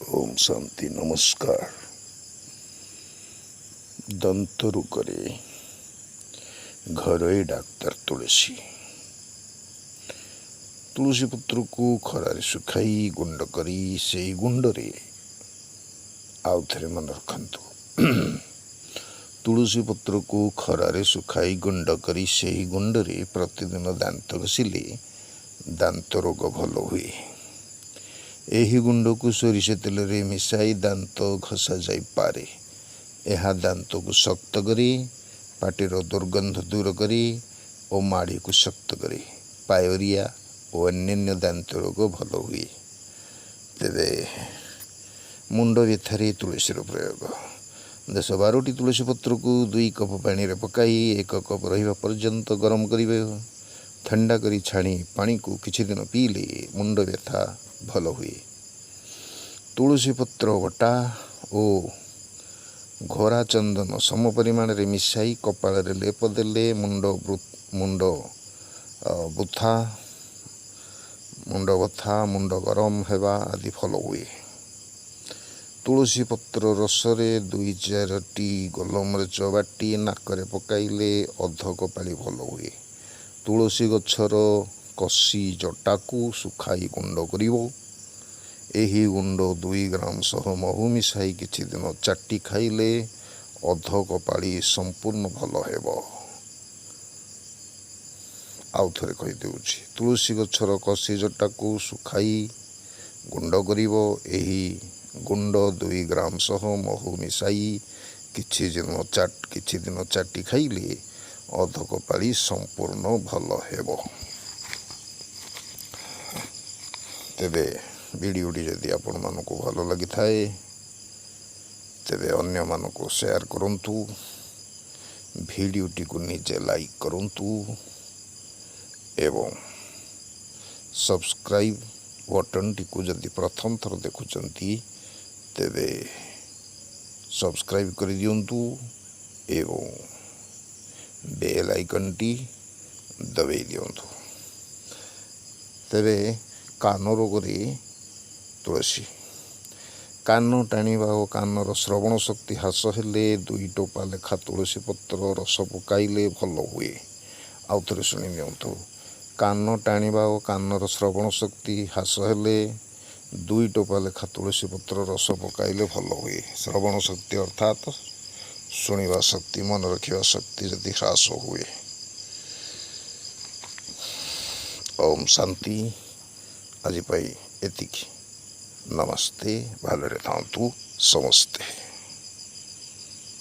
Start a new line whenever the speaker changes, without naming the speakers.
ओम शांति नमस्कार। दंत रोगरे घरोई डाक्तर तुलसी। तुलसी पत्र को खरारे सुखाई गुंड करी से गुंडरे आउ थे मन रखु। तुलसी पत्र को खरारे सुखाई गुंड करी से गुंडरे प्रतिदिन दांत घषिले दांत रोग भल हुए। एही गुंड को सोरिष तेल रे मिसाई दांत घसा जाई पारे। यह दांत को शक्त करी पाटीर दुर्गंध दूर करी और माड़ी को शक्त करी पायोरिया और अन्य दांत रोग भल हुए। तेरे मुंड व्यथारे तुलसी प्रयोग 10-12टी तुलसी पत्र को 2 कप पानी रे पकाई 1 कप रहिबा पर्यंत गरम करिवे। ठंडा करी छाणी पानी को किछि दिन पीले मुंड व्यथा भल हुए। तुलसी पत्र बटा ओ घोरा चंदन सम परिमाण रे मिसाई कपाल रे लेप देले मुंड बथा मुंड गरम हेबा आदि फल हुए। तुलसी पत्र रस रे 2-4टी गोलमरिच बाटी नाकरे पकाइले अध कपाली भल हुए। तुलसी गछर कसी जटा को सुखाई गुंड करिवो। एही गुंड 2 ग्राम सह महू मिसाई किछि दिन चाटी खाइले अध कपाली संपूर्ण भल हेबो। आउ थरे कहि देउछि। तुलसी गछर कसी जटा को सुखाई गुंड करिवो। एही गुंड 2 ग्राम सह महू मिसाई किछि दिन चाटी खाइले अध कपाली संपूर्ण भल हेबो। तेबे वीडियोटी जदि आपण मानकु भल लगी थाए तेबे अन्य मानकु शेयर करंतु। वीडियोटी को निजे लाइक करंतु एवं सब्सक्राइब बटन टी को जदि प्रथम थर देखुचंती तेबे सब्सक्राइब कर दियंतु एवं बेल आइकन टी दबाई दियंतु। तेबे कान रोग रे तुलसी कान टाणिबा और कानर श्रवण शक्ति ह्रास हेले 2 टोपा लेखा तुलसी पत्र रस पकाइले भल हुए। आउ थे शुणी नियंतु। कान टाणिबा और कानर श्रवण शक्ति ह्रास हेले 2 टोपा लेखा तुलसी पत्र रस पकाइले भल हुए। श्रवण शक्ति अर्थात शुणिबा शक्ति मन रखिबा शक्ति जदि ह्रास हुए। ओम शांति। आज पाई एतिकी। नमस्ते। भलरे थांतु समस्ते।